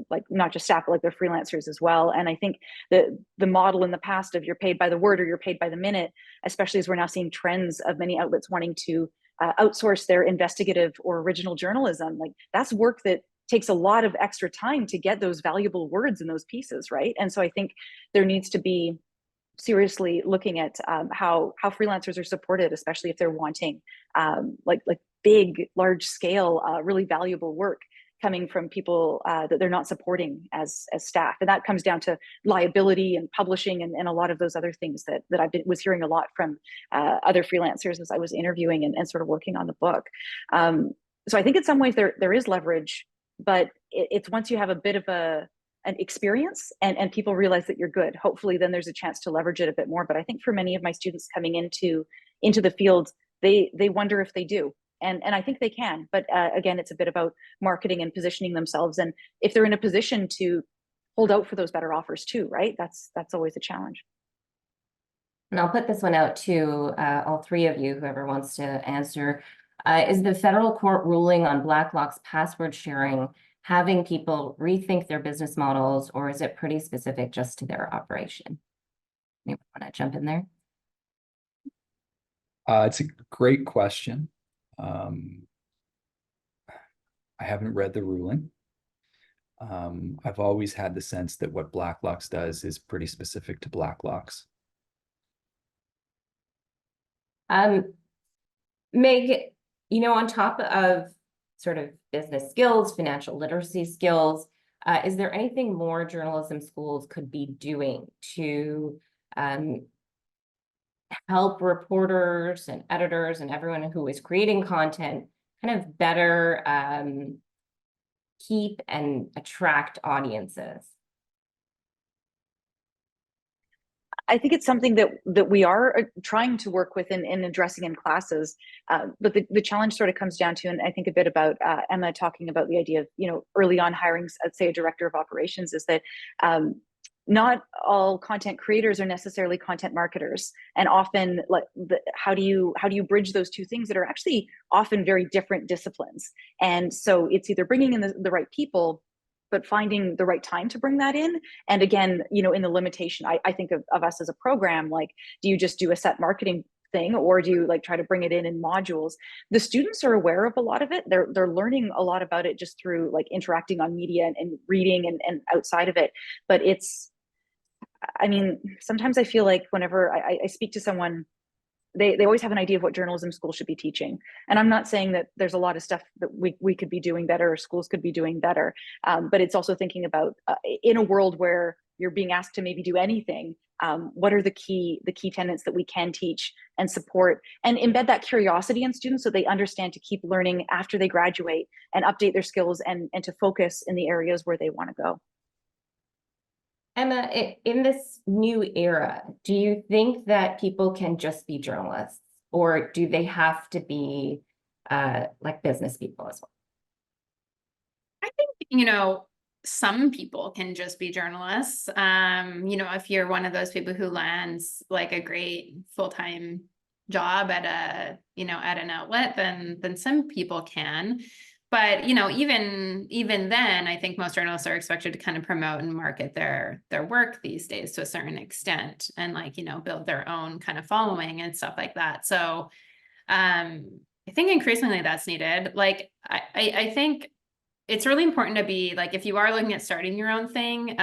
like not just staff, but like their freelancers as well. And I think the model in the past of you're paid by the word or you're paid by the minute, especially as we're now seeing trends of many outlets wanting to outsource their investigative or original journalism, like that's work that takes a lot of extra time to get those valuable words in those pieces, right? And so I think there needs to be seriously looking at how freelancers are supported, especially if they're wanting like big, large scale, really valuable work coming from people that they're not supporting as staff. And that comes down to liability and publishing and a lot of those other things that was hearing a lot from other freelancers as I was interviewing and sort of working on the book. So I think in some ways there is leverage, but it's once you have a bit of an experience and people realize that you're good, hopefully then there's a chance to leverage it a bit more. But I think for many of my students coming into the field, they wonder if they do. And I think they can, but again, it's a bit about marketing and positioning themselves. And if they're in a position to hold out for those better offers too, right? That's always a challenge. And I'll put this one out to all three of you, whoever wants to answer. Is the federal court ruling on Blacklock's password sharing having people rethink their business models, or is it pretty specific just to their operation? Anyone want to jump in there? It's a great question. I haven't read the ruling. I've always had the sense that what Blacklock's does is pretty specific to Blacklock's. Meg, on top of sort of business skills, financial literacy skills, is there anything more journalism schools could be doing to help reporters and editors and everyone who is creating content kind of better keep and attract audiences? I think it's something that we are trying to work with in addressing in classes, but the challenge sort of comes down to, and I think a bit about Emma talking about the idea of early on hiring, let's say, a director of operations, is that not all content creators are necessarily content marketers, and often how do you bridge those two things that are actually often very different disciplines? And so it's either bringing in the right people, but finding the right time to bring that in. And again, in the limitation, I think of us as a program, like, do you just do a set marketing thing, or do you try to bring it in modules? The students are aware of a lot of it. They're learning a lot about it just through interacting on media and reading and outside of it. But sometimes I feel like whenever I speak to someone they always have an idea of what journalism school should be teaching. And I'm not saying that there's a lot of stuff that we could be doing better or schools could be doing better. But it's also thinking about in a world where you're being asked to maybe do anything, what are the key tenets that we can teach and support and embed that curiosity in students so they understand to keep learning after they graduate and update their skills and to focus in the areas where they want to go. Emma, in this new era, do you think that people can just be journalists, or do they have to be like business people as well? I think, some people can just be journalists. If you're one of those people who lands like a great full-time job at an outlet, then some people can. But, even then, I think most journalists are expected to kind of promote and market their work these days to a certain extent and build their own kind of following and stuff like that. So I think increasingly that's needed. Like, I think it's really important to be like, if you are looking at starting your own thing,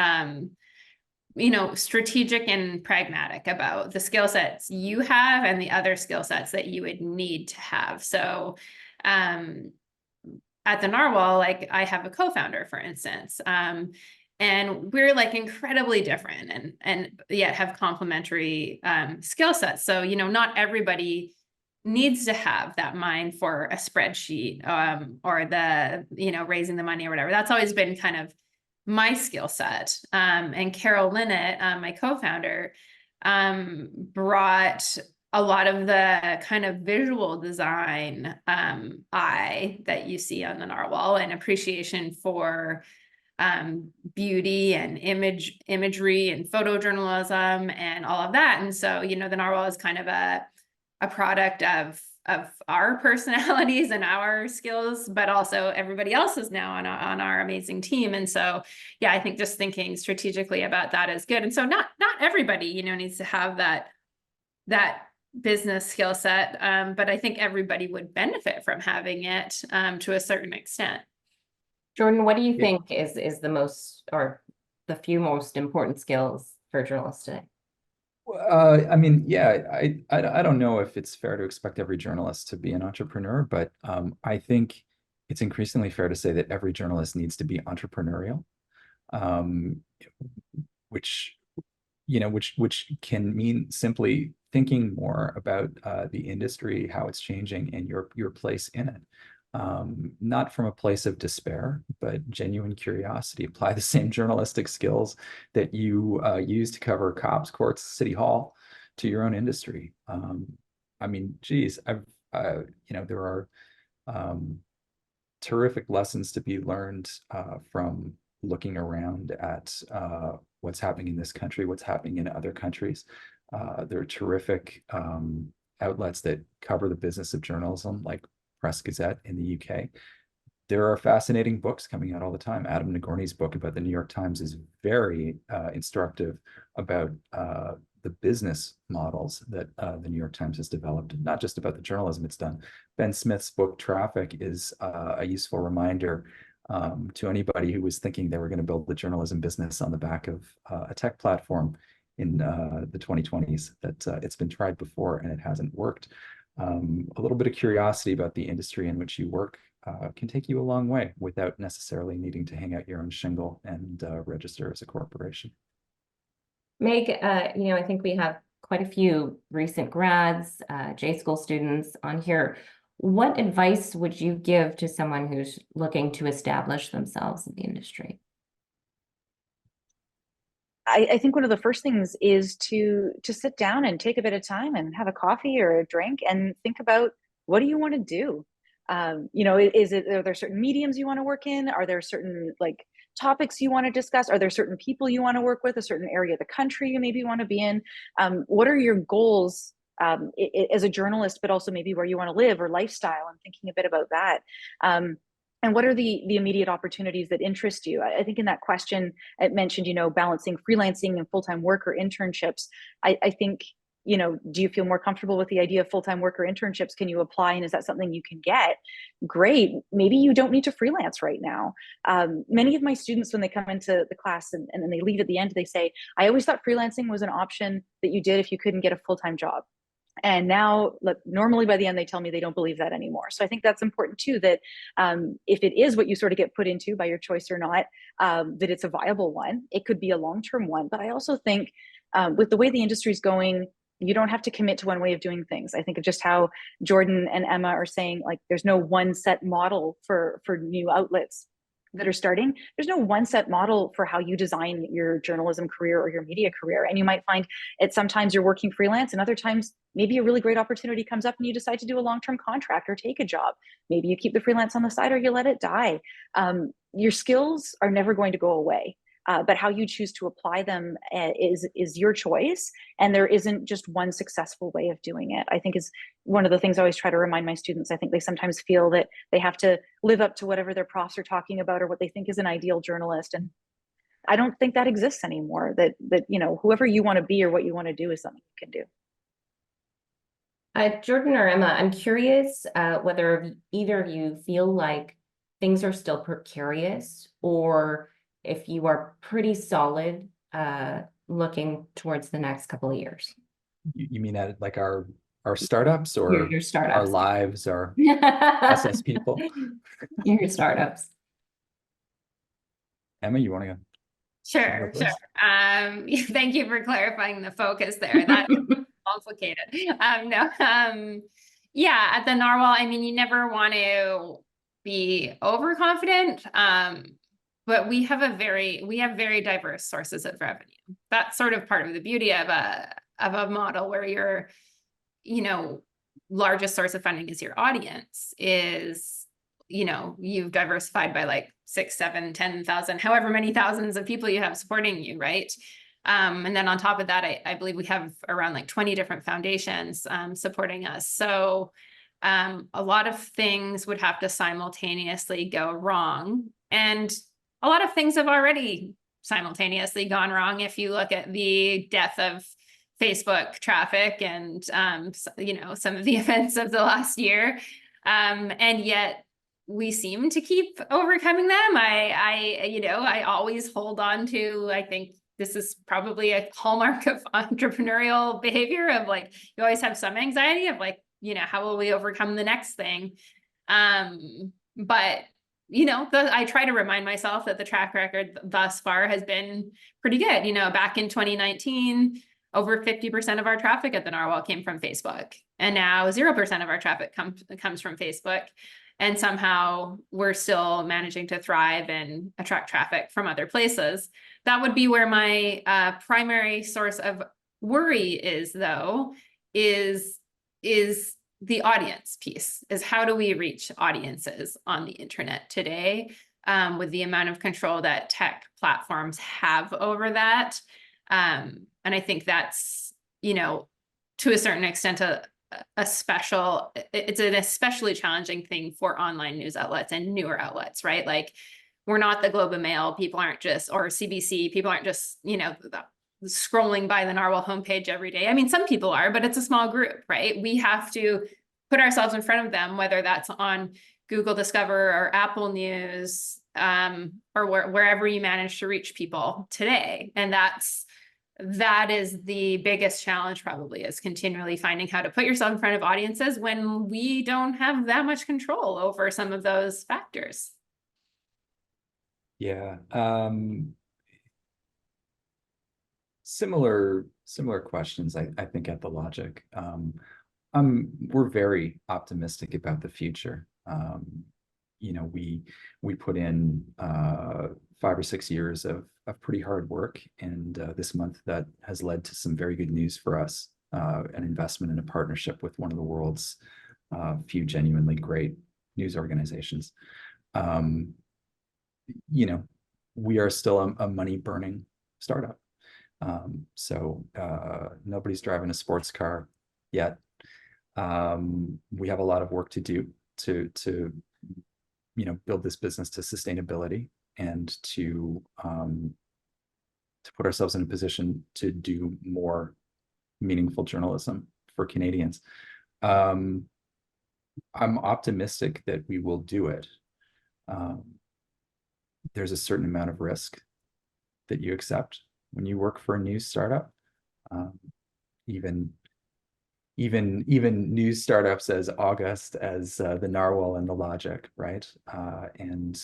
strategic and pragmatic about the skill sets you have and the other skill sets that you would need to have. So, at the Narwhal, like I have a co-founder, for instance, and we're like incredibly different and yet have complementary skill sets. So, not everybody needs to have that mind for a spreadsheet or the, raising the money or whatever. That's always been kind of my skill set. And Carol Linnett, my co-founder, brought a lot of the kind of visual design eye that you see on the Narwhal and appreciation for beauty and imagery and photojournalism and all of that. And so, the Narwhal is kind of a product of our personalities and our skills, but also everybody else is now on our amazing team. And so, yeah, I think just thinking strategically about that is good. And so not everybody, needs to have that business skill set, but I think everybody would benefit from having it to a certain extent. Jordan, what do you think is the most or the few most important skills for journalists today? I mean, yeah, I don't know if it's fair to expect every journalist to be an entrepreneur, but I think it's increasingly fair to say that every journalist needs to be entrepreneurial, which can mean simply thinking more about the industry, how it's changing, and your place in it. Not from a place of despair, but genuine curiosity. Apply the same journalistic skills that you use to cover cops, courts, city hall to your own industry. I mean, geez, there are terrific lessons to be learned from looking around at what's happening in this country, what's happening in other countries. There are terrific outlets that cover the business of journalism, like Press Gazette in the UK. There are fascinating books coming out all the time. Adam Nagorny's book about the New York Times is very instructive about the business models that the New York Times has developed, not just about the journalism it's done. Ben Smith's book Traffic is a useful reminder to anybody who was thinking they were going to build the journalism business on the back of a tech platform in the 2020s, that it's been tried before and it hasn't worked. A little bit of curiosity about the industry in which you work can take you a long way without necessarily needing to hang out your own shingle and register as a corporation. Meg, I think we have quite a few recent grads, J school students on here. What advice would you give to someone who's looking to establish themselves in the industry? I think one of the first things is to sit down and take a bit of time and have a coffee or a drink and think about, what do you want to do? Are there certain mediums you want to work in? Are there certain topics you want to discuss? Are there certain people you want to work with? A certain area of the country you maybe want to be in? What are your goals as a journalist, but also maybe where you want to live or lifestyle, and thinking a bit about that. And what are the immediate opportunities that interest you? I think in that question, it mentioned, balancing freelancing and full-time work or internships. I think, do you feel more comfortable with the idea of full-time work or internships? Can you apply? And is that something you can get? Great. Maybe you don't need to freelance right now. Many of my students, when they come into the class and then they leave at the end, they say, I always thought freelancing was an option that you did if you couldn't get a full-time job. And now, look, normally by the end, they tell me they don't believe that anymore. So I think that's important too, that if it is what you sort of get put into by your choice or not, that it's a viable one. It could be a long-term one. But I also think with the way the industry is going, you don't have to commit to one way of doing things. I think of just how Jordan and Emma are saying, like, there's no one set model for new outlets that are starting. There's no one set model for how you design your journalism career or your media career. And you might find it sometimes you're working freelance, and other times maybe a really great opportunity comes up and you decide to do a long-term contract or take a job. Maybe you keep the freelance on the side or you let it die. Your skills are never going to go away. But how you choose to apply them is your choice. And there isn't just one successful way of doing it. I think is one of the things I always try to remind my students. I think they sometimes feel that they have to live up to whatever their profs are talking about or what they think is an ideal journalist. And I don't think that exists anymore. That you know, whoever you want to be or what you want to do is something you can do. Jordan or Emma, I'm curious whether either of you feel like things are still precarious, or if you are pretty solid looking towards the next couple of years. You mean at like our startups, or your startups, our lives, our us as people? Your startups. Emma, you want to go? Sure. Thank you for clarifying the focus there. That's complicated. Yeah, at the Narwhal, I mean, you never want to be overconfident. But we have very diverse sources of revenue. That's sort of part of the beauty of a model where your, you know, largest source of funding is your audience, is, you know, you've diversified by like 6, 7, 10,000, however many thousands of people you have supporting you, right? And then on top of that, I believe we have around like 20 different foundations supporting us. So a lot of things would have to simultaneously go wrong. And a lot of things have already simultaneously gone wrong. If you look at the death of Facebook traffic and, you know, some of the events of the last year, and yet we seem to keep overcoming them. I always hold on to, I think this is probably a hallmark of entrepreneurial behavior, of like, you always have some anxiety of like, you know, how will we overcome the next thing? But you know, I try to remind myself that the track record thus far has been pretty good. You know, back in 2019, over 50% of our traffic at the Narwhal came from Facebook. And now 0% of our traffic comes from Facebook. And somehow we're still managing to thrive and attract traffic from other places. That would be where my primary source of worry is, though, is the audience piece. Is how do we reach audiences on the internet today, with the amount of control that tech platforms have over that. And I think that's, you know, to a certain extent, it's an especially challenging thing for online news outlets and newer outlets, right? Like, we're not the Globe and Mail. People aren't just, or CBC, people aren't just, you know, scrolling by the Narwhal homepage every day. I mean, some people are, but it's a small group, right? We have to put ourselves in front of them, whether that's on Google Discover or Apple News, or wherever you manage to reach people today. And that is the biggest challenge, probably, is continually finding how to put yourself in front of audiences when we don't have that much control over some of those factors. Yeah. Similar questions, I think, at the Logic. We're very optimistic about the future. You know, we put in 5 or 6 years of pretty hard work, and this month that has led to some very good news for us, an investment in a partnership with one of the world's few genuinely great news organizations. You know, we are still a money-burning startup. So nobody's driving a sports car yet. We have a lot of work to do to you know, build this business to sustainability, and to put ourselves in a position to do more meaningful journalism for Canadians. I'm optimistic that we will do it. There's a certain amount of risk that you accept when you work for a new startup. Even even news startups as august as the Narwhal and the Logic, right? And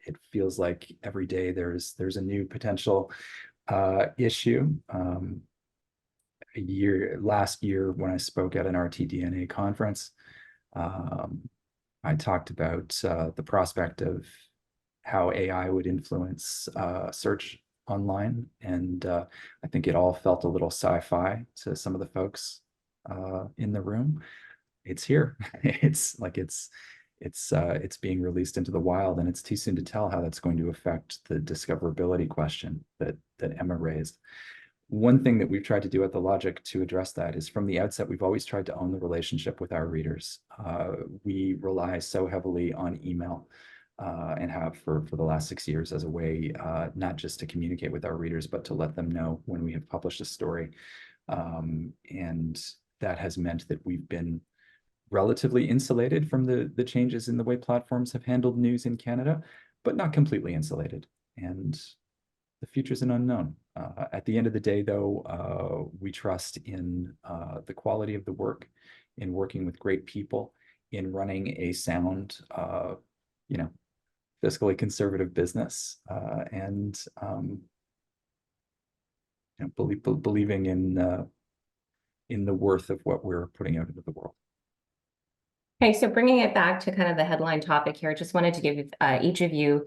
it feels like every day there's a new potential issue. Last year when I spoke at an RTDNA conference, I talked about the prospect of how AI would influence search online, and I think it all felt a little sci-fi to some of the folks in the room. It's here. It's being released into the wild, and it's too soon to tell how that's going to affect the discoverability question that Emma raised. One thing that we've tried to do at The Logic to address that is from the outset, we've always tried to own the relationship with our readers. We rely so heavily on email and have for the last 6 years as a way not just to communicate with our readers, but to let them know when we have published a story. And that has meant that we've been relatively insulated from the changes in the way platforms have handled news in Canada, but not completely insulated. And the future's an unknown. At the end of the day, though, we trust in the quality of the work, in working with great people, in running a sound, fiscally conservative business, and believing in the worth of what we're putting out into the world. Okay, so bringing it back to kind of the headline topic here, just wanted to give each of you,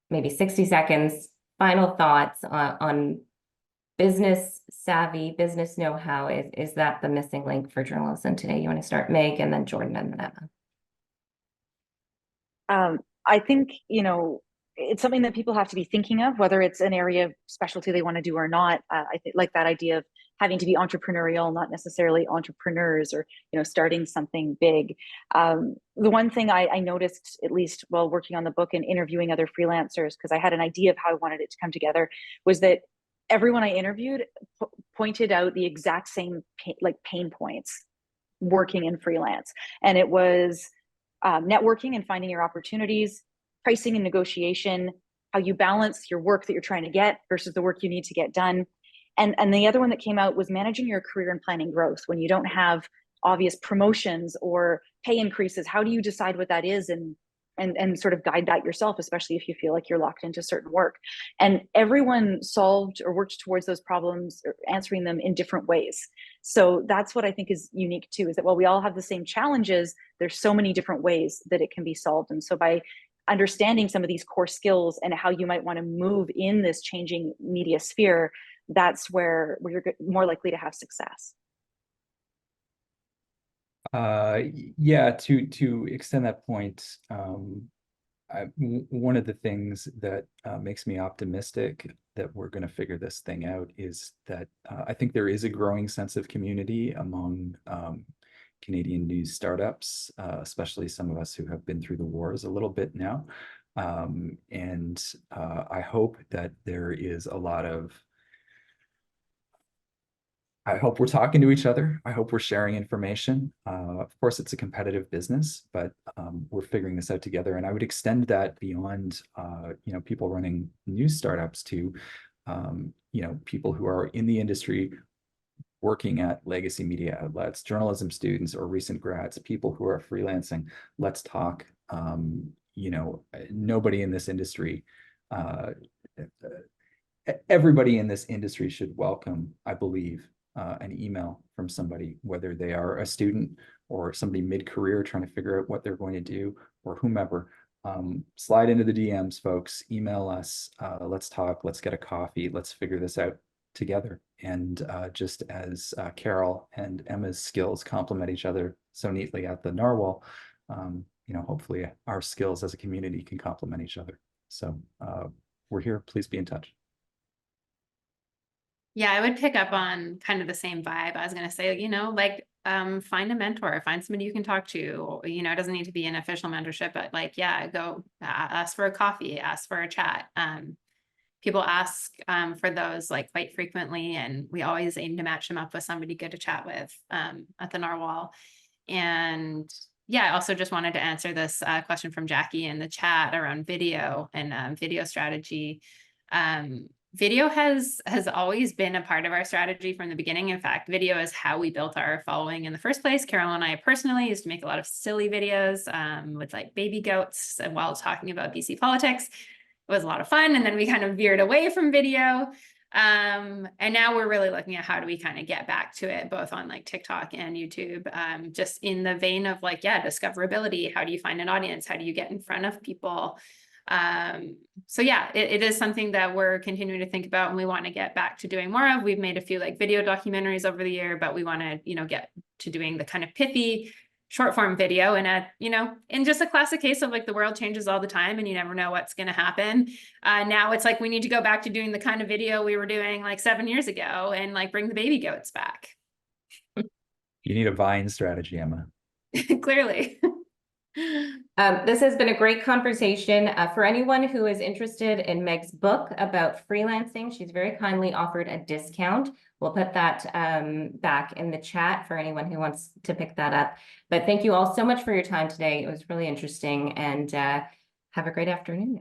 maybe 60 seconds, final thoughts on business savvy, business know-how. Is that the missing link for journalism today? You want to start, Meg, and then Jordan, and then Emma. I think, it's something that people have to be thinking of, whether it's an area of specialty they want to do or not. I think like that idea of having to be entrepreneurial, not necessarily entrepreneurs, or starting something big. The one thing I noticed, at least while working on the book and interviewing other freelancers, because I had an idea of how I wanted it to come together, was that everyone I interviewed pointed out the exact same pain points working in freelance, and it was networking and finding your opportunities, pricing and negotiation, how you balance your work that you're trying to get versus the work you need to get done. And the other one that came out was managing your career and planning growth. When you don't have obvious promotions or pay increases, how do you decide what that is and sort of guide that yourself, especially if you feel like you're locked into certain work? And everyone solved or worked towards those problems, or answering them in different ways. So that's what I think is unique too, is that while we all have the same challenges, there's so many different ways that it can be solved. And so by understanding some of these core skills and how you might want to move in this changing media sphere, that's where you're more likely to have success. Yeah, to extend that point, one of the things that makes me optimistic that we're going to figure this thing out is that I think there is a growing sense of community among Canadian news startups, especially some of us who have been through the wars a little bit now. And I hope that there is a lot of, I hope we're talking to each other. I hope we're sharing information. Of course, it's a competitive business, but we're figuring this out together. And I would extend that beyond, people running news startups to, people who are in the industry working at legacy media outlets, journalism students or recent grads, people who are freelancing. Let's talk. Nobody in this industry, everybody in this industry should welcome, I believe, an email from somebody, whether they are a student or somebody mid-career trying to figure out what they're going to do, or whomever. Slide into the DMs, folks, email us, let's talk, let's get a coffee, let's figure this out together. And just as Carol and Emma's skills complement each other so neatly at the Narwhal, hopefully our skills as a community can complement each other. So we're here, please be in touch. Yeah, I would pick up on kind of the same vibe. I was going to say, find a mentor, find somebody you can talk to. It doesn't need to be an official mentorship, but go ask for a coffee, ask for a chat. People ask for those quite frequently, and we always aim to match them up with somebody good to chat with at the Narwhal. And yeah, I also just wanted to answer this question from Jackie in the chat around video and video strategy. video has always been a part of our strategy from the beginning. In fact, video is how we built our following in the first place. Carol and I personally used to make a lot of silly videos with like baby goats and while talking about BC politics. It was a lot of fun. And then we kind of veered away from video. And now we're really looking at how do we kind of get back to it, both on like TikTok and YouTube, just in the vein of like, yeah, discoverability. How do you find an audience? How do you get in front of people? So yeah, it is something that we're continuing to think about and we want to get back to doing more of. We've made a few like video documentaries over the year, but we want to, you know, get to doing the kind of pithy short form video. And you know, in just a classic case of like the world changes all the time and you never know what's going to happen. Now it's like we need to go back to doing the kind of video we were doing like 7 years ago and like bring the baby goats back. You need a Vine strategy, Emma. Clearly. This has been a great conversation. For anyone who is interested in Meg's book about freelancing, she's very kindly offered a discount. We'll put that back in the chat for anyone who wants to pick that up. But thank you all so much for your time today. It was really interesting, and have a great afternoon.